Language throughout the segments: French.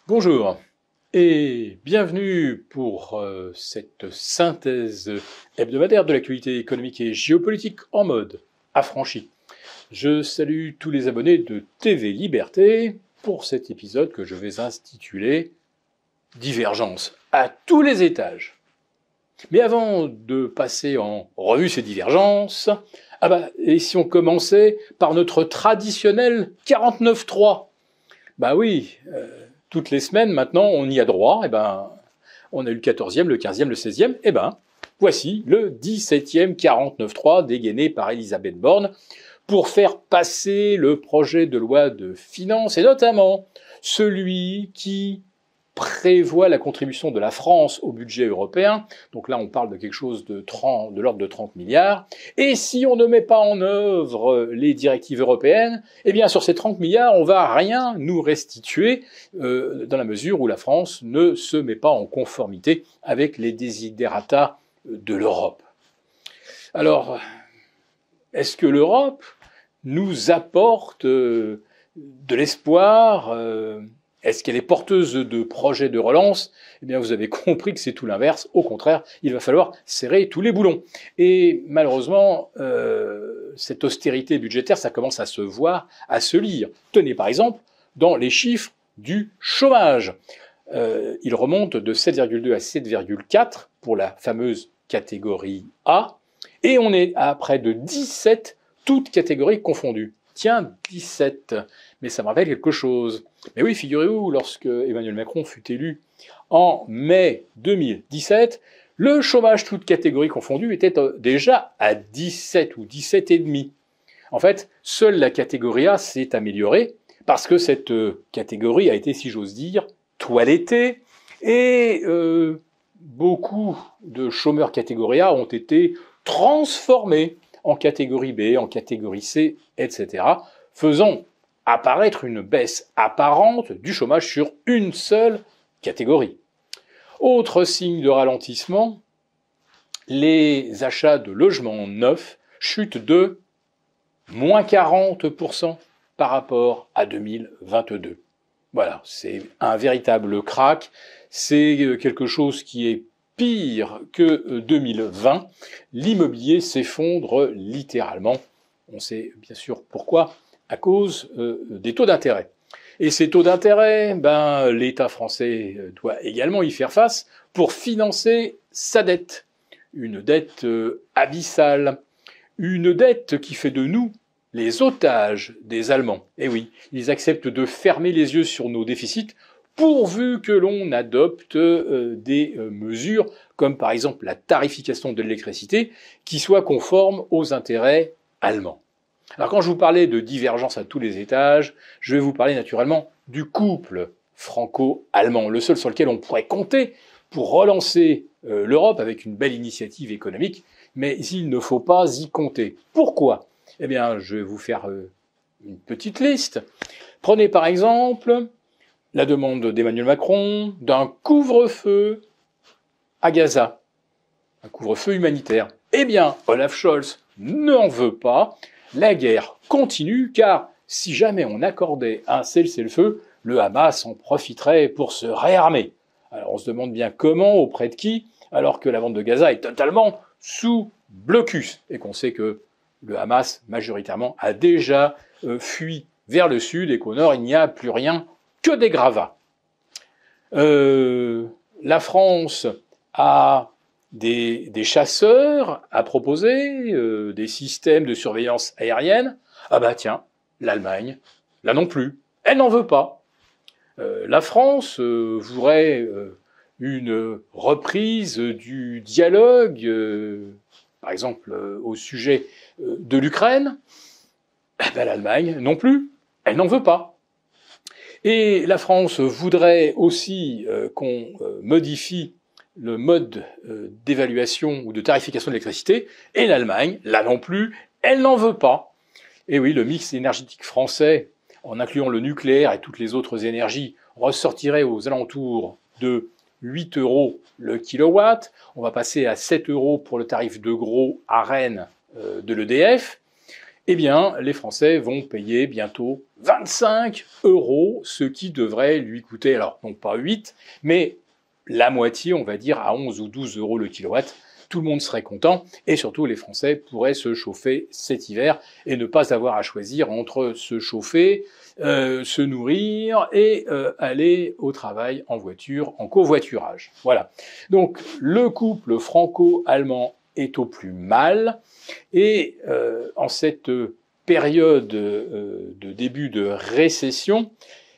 Bonjour et bienvenue pour cette synthèse hebdomadaire de l'actualité économique et géopolitique en mode affranchi. Je salue tous les abonnés de TV Liberté pour cet épisode que je vais intituler Divergence à tous les étages. Mais avant de passer en revue ces divergences, et si on commençait par notre traditionnel 49.3 ? Bah oui, toutes les semaines maintenant on y a droit, on a eu le 14e, le 15e, le 16e, voici le 17e 49.3 dégainé par Elisabeth Borne pour faire passer le projet de loi de finances, et notamment celui qui prévoit la contribution de la France au budget européen. Donc là, on parle de quelque chose de l'ordre de 30 milliards. Et si on ne met pas en œuvre les directives européennes, sur ces 30 milliards, on va rien nous restituer dans la mesure où la France ne se met pas en conformité avec les desiderata de l'Europe. Alors, est-ce que l'Europe nous apporte de l'espoir Est-ce qu'elle est porteuse de projets de relance ? Vous avez compris que c'est tout l'inverse. Au contraire, il va falloir serrer tous les boulons. Et malheureusement, cette austérité budgétaire, ça commence à se voir, à se lire. Tenez par exemple dans les chiffres du chômage. Il remonte de 7,2 à 7,4 pour la fameuse catégorie A. Et on est à près de 17, toutes catégories confondues. Tiens, 17. Mais ça me rappelle quelque chose. Mais oui, figurez-vous, lorsque Emmanuel Macron fut élu en mai 2017, le chômage toutes catégories confondues était déjà à 17 ou 17,5. En fait, seule la catégorie A s'est améliorée parce que cette catégorie a été, si j'ose dire, toilettée et beaucoup de chômeurs catégorie A ont été transformés en catégorie B, en catégorie C, etc., faisant apparaître une baisse apparente du chômage sur une seule catégorie. Autre signe de ralentissement, les achats de logements neufs chutent de moins 40% par rapport à 2022. Voilà, c'est un véritable krach, c'est quelque chose qui est pire que 2020. L'immobilier s'effondre littéralement. On sait bien sûr pourquoi, à cause des taux d'intérêt. Et ces taux d'intérêt, l'État français doit également y faire face pour financer sa dette. Une dette abyssale. Une dette qui fait de nous les otages des Allemands. Et oui, ils acceptent de fermer les yeux sur nos déficits pourvu que l'on adopte des mesures comme par exemple la tarification de l'électricité qui soit conforme aux intérêts allemands. Alors quand je vous parlais de divergence à tous les étages, je vais vous parler naturellement du couple franco-allemand, le seul sur lequel on pourrait compter pour relancer l'Europe avec une belle initiative économique, mais il ne faut pas y compter. Pourquoi ? Je vais vous faire une petite liste. Prenez par exemple la demande d'Emmanuel Macron d'un couvre-feu à Gaza, un couvre-feu humanitaire. Olaf Scholz n'en veut pas. La guerre continue car si jamais on accordait un cessez-le-feu, le Hamas en profiterait pour se réarmer. Alors on se demande bien comment, auprès de qui, alors que la bande de Gaza est totalement sous blocus et qu'on sait que le Hamas, majoritairement, a déjà fui vers le sud et qu'au nord, il n'y a plus rien que des gravats. La France a des chasseurs à proposer, des systèmes de surveillance aérienne. L'Allemagne, là non plus, elle n'en veut pas. La France voudrait une reprise du dialogue, par exemple au sujet de l'Ukraine. L'Allemagne non plus, elle n'en veut pas. Et la France voudrait aussi qu'on modifie le mode d'évaluation ou de tarification de l'électricité, et l'Allemagne, là non plus, elle n'en veut pas. Et oui, le mix énergétique français, en incluant le nucléaire et toutes les autres énergies, ressortirait aux alentours de 8 € le kilowatt. On va passer à 7 € pour le tarif de gros à Rennes de l'EDF. eh bien, les Français vont payer bientôt 25 €, ce qui devrait lui coûter, alors non pas 8, mais la moitié, on va dire, à 11 ou 12 € le kilowatt. Tout le monde serait content, et surtout les Français pourraient se chauffer cet hiver et ne pas avoir à choisir entre se chauffer, se nourrir et aller au travail en voiture, en covoiturage. Voilà. Donc le couple franco-allemand est au plus mal, et en cette période de début de récession,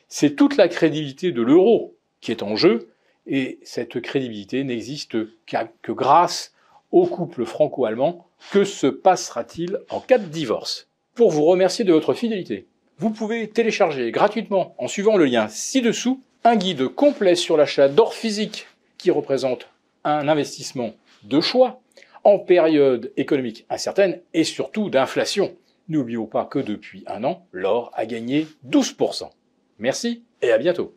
c'est toute la crédibilité de l'euro qui est en jeu, et cette crédibilité n'existe que grâce au couple franco-allemand. Que se passera-t-il en cas de divorce? Pour vous remercier de votre fidélité, vous pouvez télécharger gratuitement, en suivant le lien ci-dessous, un guide complet sur l'achat d'or physique qui représente un investissement de choix en période économique incertaine et surtout d'inflation. N'oublions pas que depuis un an, l'or a gagné 12%. Merci et à bientôt.